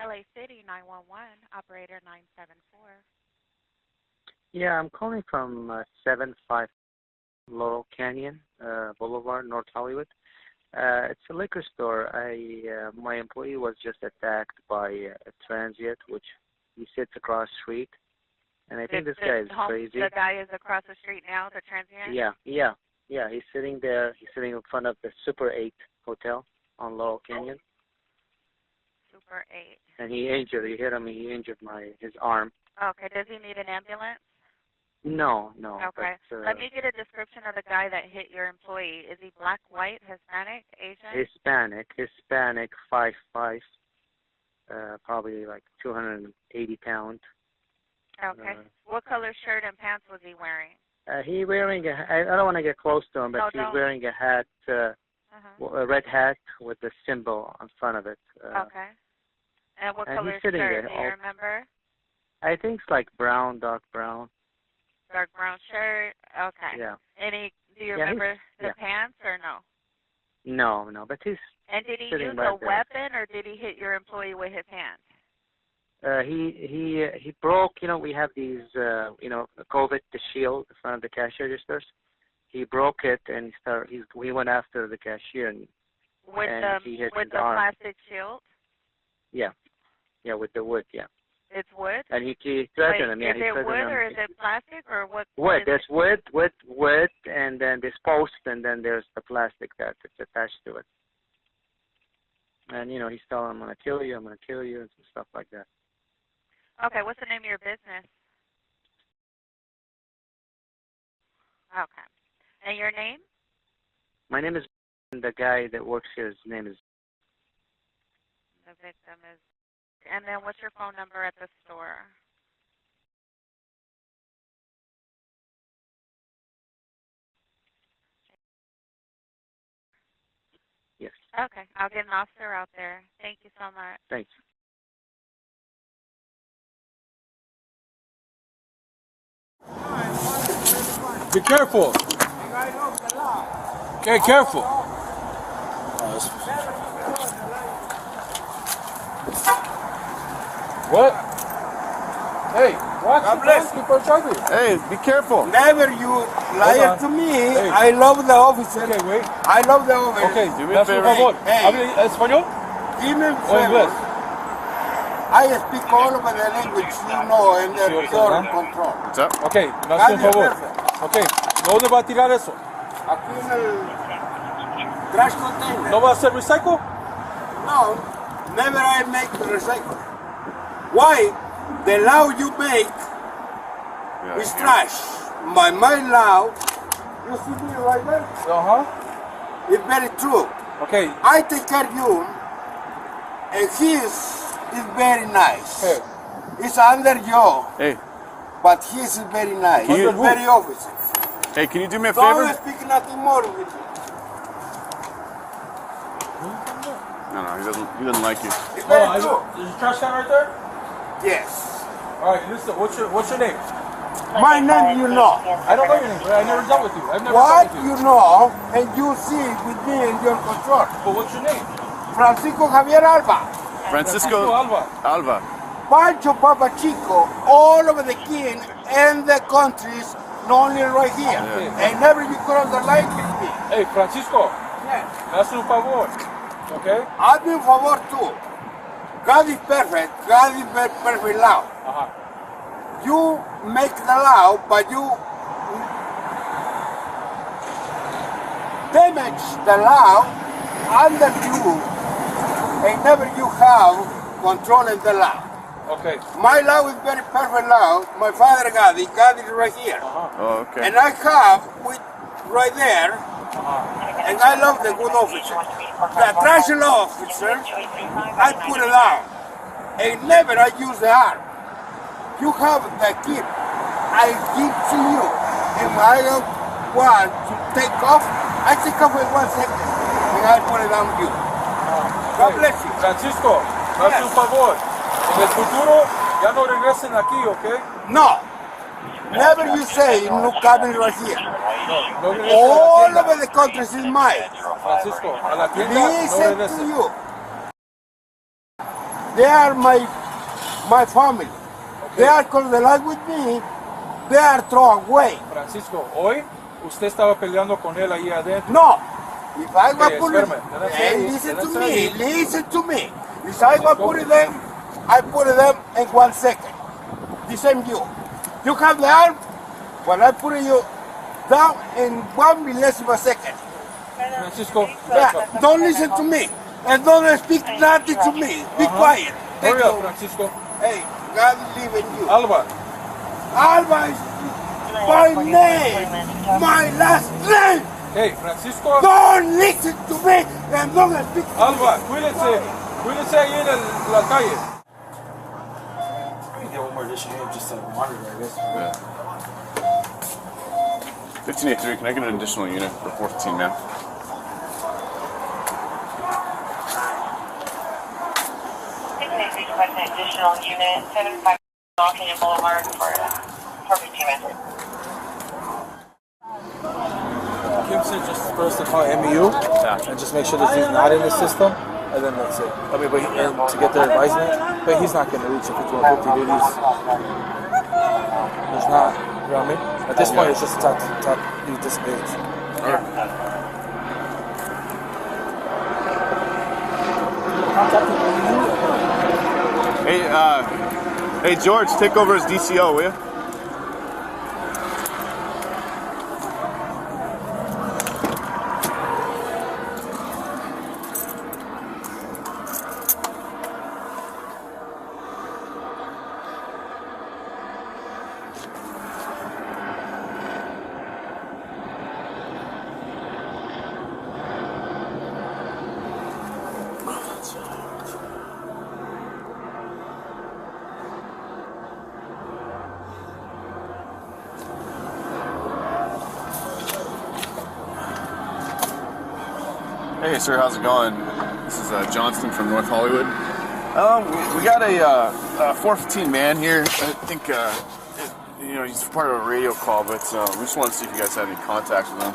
LA City 911, operator 974. Yeah, I'm calling from 75 Laurel Canyon Boulevard, North Hollywood. It's a liquor store. My employee was just attacked by a transient, which he sits across the street, and I think this guy is crazy. The guy is across the street now, the transient? Yeah. He's sitting there. He's sitting in front of the Super 8 hotel on Laurel Canyon. Super 8. And he hit him. He injured his arm. Okay. Does he need an ambulance? No. Okay. But, let me get a description of the guy that hit your employee. Is he black, white, Hispanic, Asian? Hispanic, 5'5", probably like 280 pounds. Okay. What color shirt and pants was he wearing? He wearing I don't want to get close to him, but he's wearing a hat, a red hat with the symbol on front of it. Okay. And what color shirt, do you remember? I think it's like brown, dark brown. Dark brown shirt. Okay. Yeah. Do you remember the pants or no? No, but he's. And did he use a weapon or did he hit your employee with his hands? He broke. We have these, COVID, the shield in front of the cash registers. He broke it and he went after the cashier and he hit his arm. Plastic shield. Yeah, with the wood. Yeah. It's wood? And he threatened him. Yeah, is it wood or is it plastic or what? Wood. There's wood, and then this post, and then there's the plastic that's attached to it. And, he's telling him, I'm going to kill you, and stuff like that. Okay, what's the name of your business? Okay. And your name? My name is, the guy that works here, his name is. The victim is. And then what's your phone number at the store? Yes. Okay, I'll get an officer out there. Thank you so much. Thanks. Be careful. Okay, careful. What? Hey, watch it. Hey, be careful. Never you lie to me. Hey. I love the officer. Okay, wait. I love the officer. Okay, do me a favor. ¿Habla español? Give me a ¿O favor. inglés? I speak all of the language you know and the door control. What's up? Okay, me hace un favor. Okay, ¿dónde va a tirar eso? Aquí en el trash container. ¿No va a hacer recycle? No, never I make the recycle. Why? The law you make is trash. My law, you see me right there? It's very true. Okay. I take care of you, and his is very nice. Hey. It's under you, Hey. but his is very nice. Can you- Very officer. Hey, can you do me a favor? Don't speak nothing more with you. No, he doesn't like you. It's very true. Is your trash can right there? Yes. All right, listen. What's your name? My name you know. I don't know your name, but I never dealt with you. I've never What dealt with you. you know, and you see with me in your control. But what's your name? Francisco Javier Alba. Francisco Alva. Pancho Papa Chico, all over the king and the countries, not only right here. Yeah. And never you cross the line with me. Hey, Francisco. Yes. Me hace un favor. Okay? I do a favor too. God is perfect. God is perfect law. You make the law, but you damage the law under you, and never you have control of the law. Okay. My law is very perfect law. My father God is right here. Oh, okay. And I have with right there, and I love the good officer. The trash law officer, I put it down. And never I use the arm. You have the key. I give to you. If I don't want to take off, I take off in 1 second. And I put it on you. God bless you. Francisco, me hace un favor. En el futuro, ya no regresen aquí, ¿ok? No. Never you say no coming right here. No regresen All a la over the country is mine. tienda. Francisco, a la tienda no Listen to regresen. you. They are my family. They are because they like with me. They are thrown away. Francisco, hoy usted estaba peleando con él ahí adentro. No. If I go put it, espérame, listen to me. If I go put it them, I put them in 1 second. The same you. You have the arm, when I put you down in 1 millesime of a second. Francisco, Yeah, don't listen to me. And don't speak nothing to me. Be quiet. hurry up, Francisco. Hey, God live in you. Alba, Alba is my name. My last name. hey, Francisco. Don't listen to me and don't speak to Alba, me. cuídese ahí en la calle. We can get one more addition here just to monitor, I guess. Yeah. 1583, can I get an additional unit for 415, man? Request an additional unit, 75 North Boulevard for 15 minutes. Kim said just first to call MEU and just make sure that he's not in the system, and then that's it. I mean, and to get their advisement, but he's not going to reach if it's 150 duties. He's not, you know what I mean? At this point, it's just he dissipates. Hey, George, take over as DCO, will you? Hey, sir, how's it going? This is Johnston from North Hollywood. We got a 415 man here. I think, he's part of a radio call, but we just want to see if you guys had any contact with him.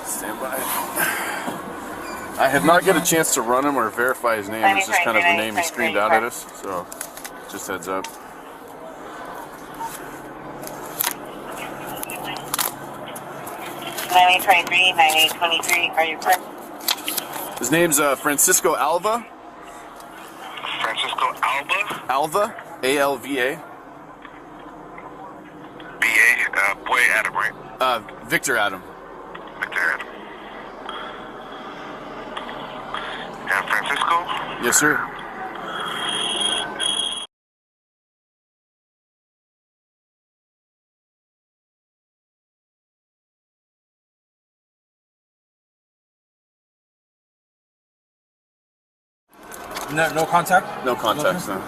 Stand by. I have not get a chance to run him or verify his name. It's just kind of the name he screamed out at us, so just heads up. $9823, $9823, are you correct? His name's Francisco Alva. Francisco Alba? Alva, A-L-V-A. B-A, boy Adam, right? Victor Adam. Victor Adam. And Francisco? Yes, sir. No contact? No contacts, no.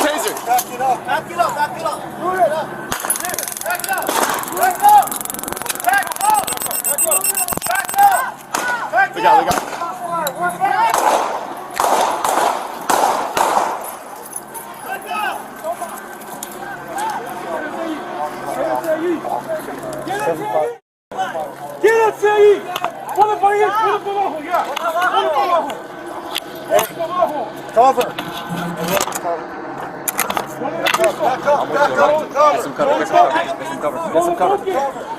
Taser! Back it up. Back it up. Back it up. Move it up. Back it up. Back up. Back up. Back up. Back up. Back We got it. ¡Quédense ahí! ¡Ponle para ahí! ¡Ponle para abajo ya! ¡Ponle para abajo! ¡Ponle para abajo! Cover. ¡Ponle el piso! Back up. Back up. Cover. Get some cover. Get some cover. Get some cover.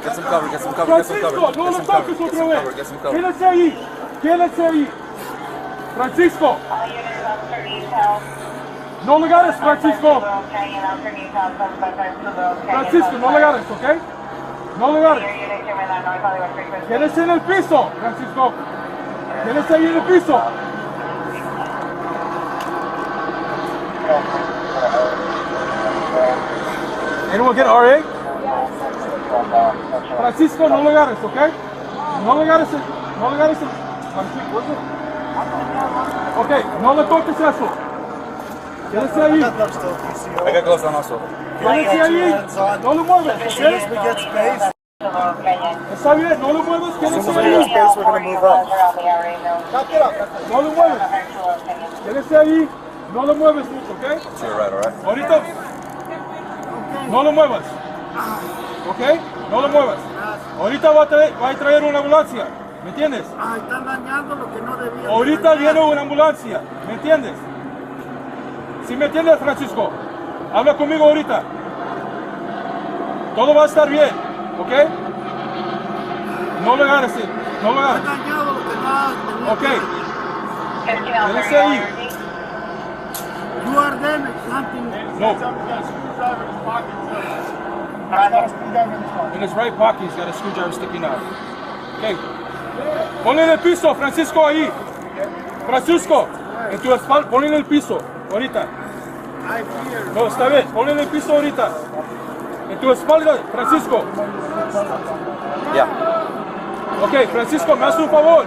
Get some cover. Get some cover. Francisco, no lo toques otra vez. Get some cover. Quédense ahí. Quédense ahí. Francisco. All units on East House. No le agarres, Francisco. Okay, and on East House, Francisco, no le agarres, ¿ok? No le agarres. Your unit came in on North Hollywood frequency. Quédese en el piso, Francisco. Quédese ahí en el piso. Anyone get RA? Francisco, no le agarres, ¿ok? No le agarres, no le agarres. Francisco, ok, no le toques eso. Quédese ahí. I got gloves on also. Quédese ahí. No le muevas, ¿ok? As we get space. Está bien, no lo muevas, quédese ahí. No lo mueves. Quédese ahí, no lo mueves mucho, ¿ok? Ahorita, no lo muevas. ¿Ok? No lo muevas. Ahorita va a traer una ambulancia, ¿me entiendes? Están dañando lo que no debían. Ahorita viene una ambulancia, ¿me entiendes? ¿Sí me entiendes, Francisco? Habla conmigo ahorita. Todo va a estar bien, ¿ok? No lo hagas así, no lo hagas. Están dañando lo que no Ok. Quédese ahí. You are damaged, something. No. In his right pocket, he's got a screwdriver sticking out. Okay. Ponle en el piso, Francisco, ahí. Francisco, en tu espalda, ponle en el piso, ahorita. No, está bien, ponle en el piso ahorita. En tu espalda, Francisco. Ya. Ok, Francisco, me hace un favor.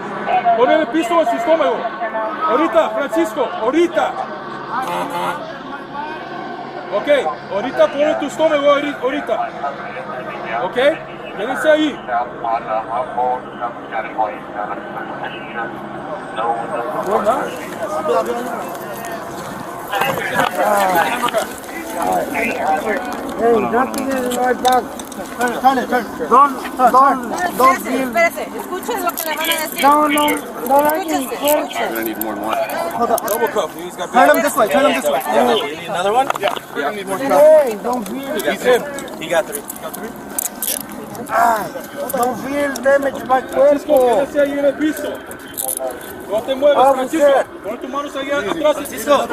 Ponle en el piso en su estómago. Ahorita, Francisco, ahorita. Ok, ahorita pone tu estómago ahorita. Ok, quédense ahí. Hey, nothing in my bag. Don't feel. Espérese, escuchen lo que le van a decir. No, Escúchese. I'm gonna need more than one. Double cup. He's got Turn him this way, turn him this way. You need another one? Yeah, we're gonna need more cup. Hey, don't feel. He's in. He got three. Don't feel damage my Francisco, cuerpo. quédese ahí en el piso. No te muevas, Francisco. Pon tus manos ahí atrás. Francisco. I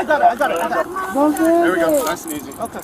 got it. Don't There we go. Nice and easy. Okay.